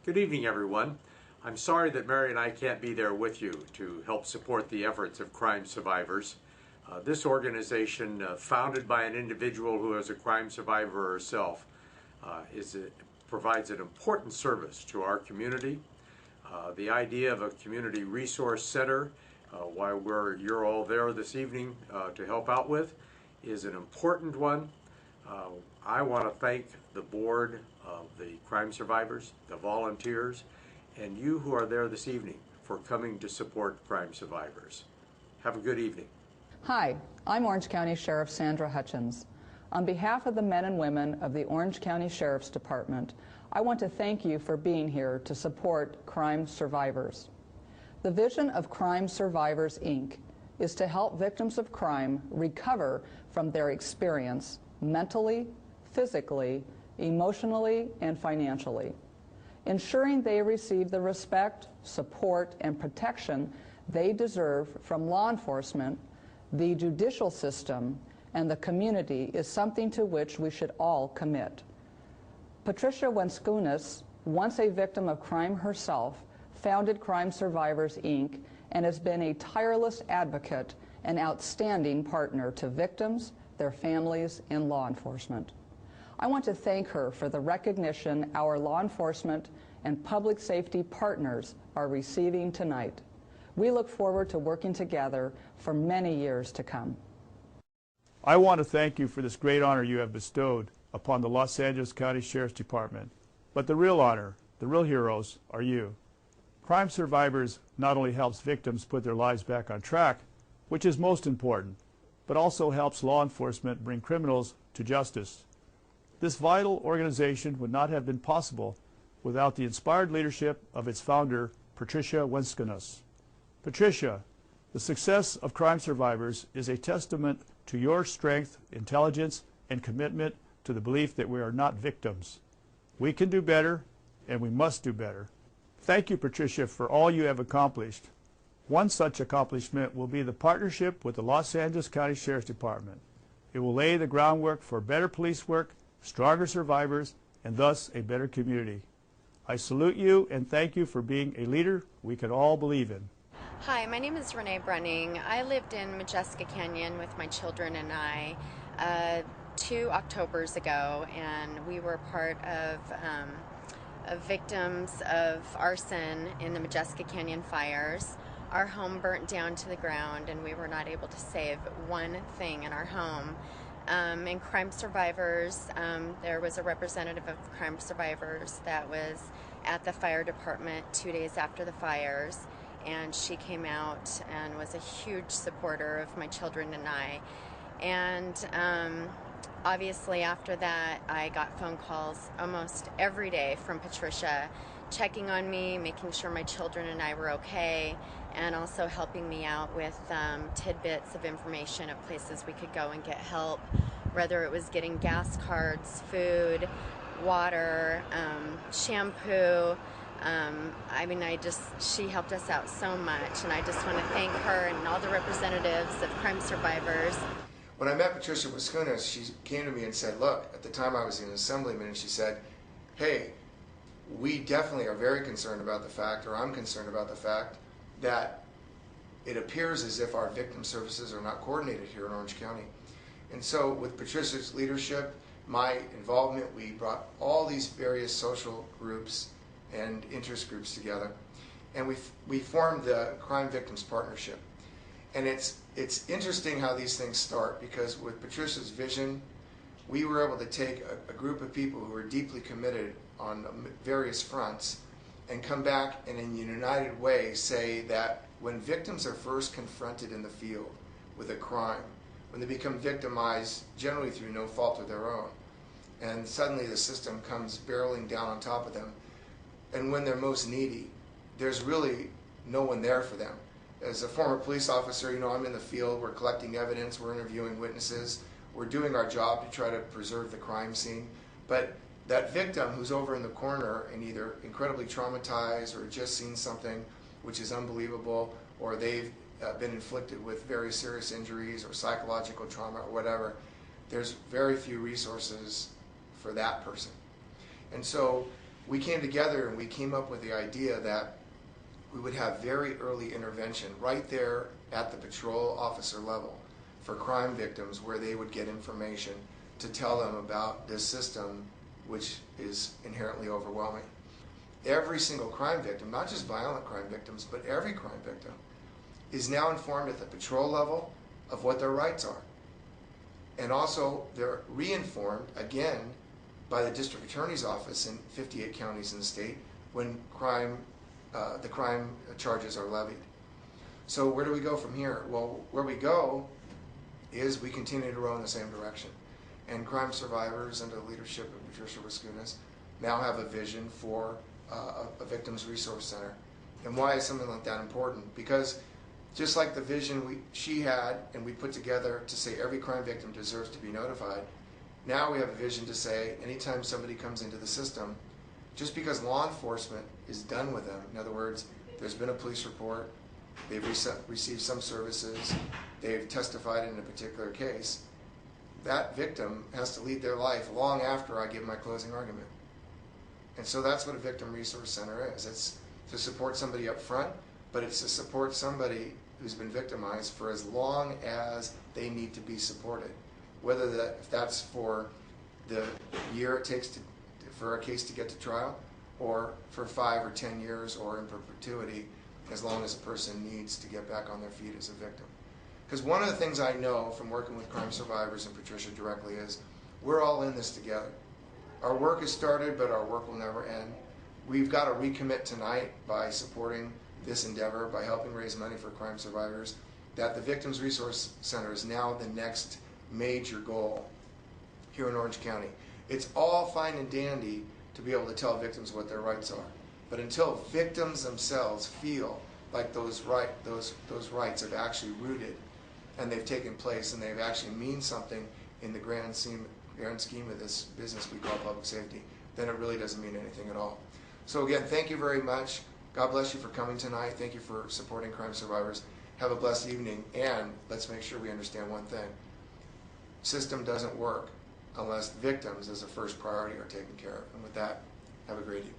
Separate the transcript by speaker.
Speaker 1: Good evening, everyone. I'm sorry that Mary and I can't be there with you to help support the efforts of crime survivors. This organization, founded by an individual who is a crime survivor herself, provides an important service to our community. The idea of a community resource center, while you're all there this evening to help out with, is an important one. I want to thank the board of the crime survivors, the volunteers, and you who are there this evening for coming to support crime survivors. Have a good evening.
Speaker 2: Hi, I'm Orange County Sheriff Sandra Hutchins. On behalf of the men and women of the Orange County Sheriff's Department, I want to thank you for being here to support crime survivors. The vision of Crime Survivors, Inc. is to help victims of crime recover from their experience mentally, physically, emotionally, and financially, ensuring they receive the respect, support, and protection they deserve from law enforcement, the judicial system, and the community is something to which we should all commit. Patricia Wenskunas, once a victim of crime herself, founded Crime Survivors, Inc., and has been a tireless advocate and outstanding partner to victims, their families, and law enforcement. I want to thank her for the recognition our law enforcement and public safety partners are receiving tonight. We look forward to working together for many years to come.
Speaker 3: I want to thank you for this great honor you have bestowed upon the Los Angeles County Sheriff's Department. But the real honor, the real heroes, are you. Crime Survivors not only helps victims put their lives back on track, which is most important, but also helps law enforcement bring criminals to justice. This vital organization would not have been possible without the inspired leadership of its founder, Patricia Wenskunas. Patricia, the success of Crime Survivors is a testament to your strength, intelligence, and commitment to the belief that we are not victims. We can do better, and we must do better. Thank you, Patricia, for all you have accomplished. One such accomplishment will be the partnership with the Los Angeles County Sheriff's Department. It will lay the groundwork for better police work, stronger survivors, and thus a better community. I salute you and thank you for being a leader we can all believe in.
Speaker 4: Hi, my name is Renee Brunning. I lived in Majeska Canyon with my children and I 2 Octobers ago, and we were part of victims of arson in the Majeska Canyon fires. Our home burnt down to the ground and we were not able to save one thing in our home. In Crime Survivors, there was a representative of Crime Survivors that was at the fire department 2 days after the fires, and she came out and was a huge supporter of my children and I. And obviously after that, I got phone calls almost every day from Patricia, checking on me, making sure my children and I were okay, and also helping me out with tidbits of information of places we could go and get help, whether it was getting gas cards, food, water, shampoo. She helped us out so much, and I just want to thank her and all the representatives of Crime Survivors.
Speaker 5: When I met Patricia Wenskunas, she came to me and said, look, at the time I was an assemblyman, and she said, hey, we definitely are very concerned about the fact, or I'm concerned about the fact, that it appears as if our victim services are not coordinated here in Orange County. And so with Patricia's leadership, my involvement, we brought all these various social groups and interest groups together, and we formed the Crime Victims Partnership. And it's interesting how these things start, because with Patricia's vision, we were able to take a group of people who were deeply committed on various fronts and come back and in a united way say that when victims are first confronted in the field with a crime, when they become victimized generally through no fault of their own, and suddenly the system comes barreling down on top of them, and when they're most needy, there's really no one there for them. As a former police officer, you know, I'm in the field, we're collecting evidence, we're interviewing witnesses, we're doing our job to try to preserve the crime scene, but that victim who's over in the corner and either incredibly traumatized or just seen something which is unbelievable, or they've been inflicted with very serious injuries or psychological trauma or whatever, there's very few resources for that person. And so we came together and we came up with the idea that we would have very early intervention right there at the patrol officer level for crime victims, where they would get information to tell them about this system, which is inherently overwhelming. Every single crime victim, not just violent crime victims, but every crime victim, is now informed at the patrol level of what their rights are. And also, they're re-informed again by the district attorney's office in 58 counties in the state when the crime charges are levied. So where do we go from here? Well, where we go is we continue to row in the same direction. And crime survivors, under the leadership of Patricia Waskunas, now have a vision for a victims resource center. And why is something like that important? Because just like the vision she had and we put together to say every crime victim deserves to be notified, now we have a vision to say anytime somebody comes into the system, just because law enforcement is done with them, in other words, there's been a police report, they've received some services, they've testified in a particular case, that victim has to lead their life long after I give my closing argument. And so that's what a victim resource center is. It's to support somebody up front, but it's to support somebody who's been victimized for as long as they need to be supported. Whether if that's for the year it takes for a case to get to trial, or for 5 or 10 years, or in perpetuity, as long as a person needs to get back on their feet as a victim. Because one of the things I know from working with crime survivors and Patricia directly is we're all in this together. Our work has started, but our work will never end. We've got to recommit tonight by supporting this endeavor, by helping raise money for crime survivors, that the Victims Resource Center is now the next major goal here in Orange County. It's all fine and dandy to be able to tell victims what their rights are, but until victims themselves feel like those rights have actually rooted and they've taken place and they've actually mean something in the grand scheme of this business we call public safety, then it really doesn't mean anything at all. So again, thank you very much. God bless you for coming tonight. Thank you for supporting crime survivors. Have a blessed evening, and let's make sure we understand one thing. System doesn't work unless victims as a first priority are taken care of. And with that, have a great evening.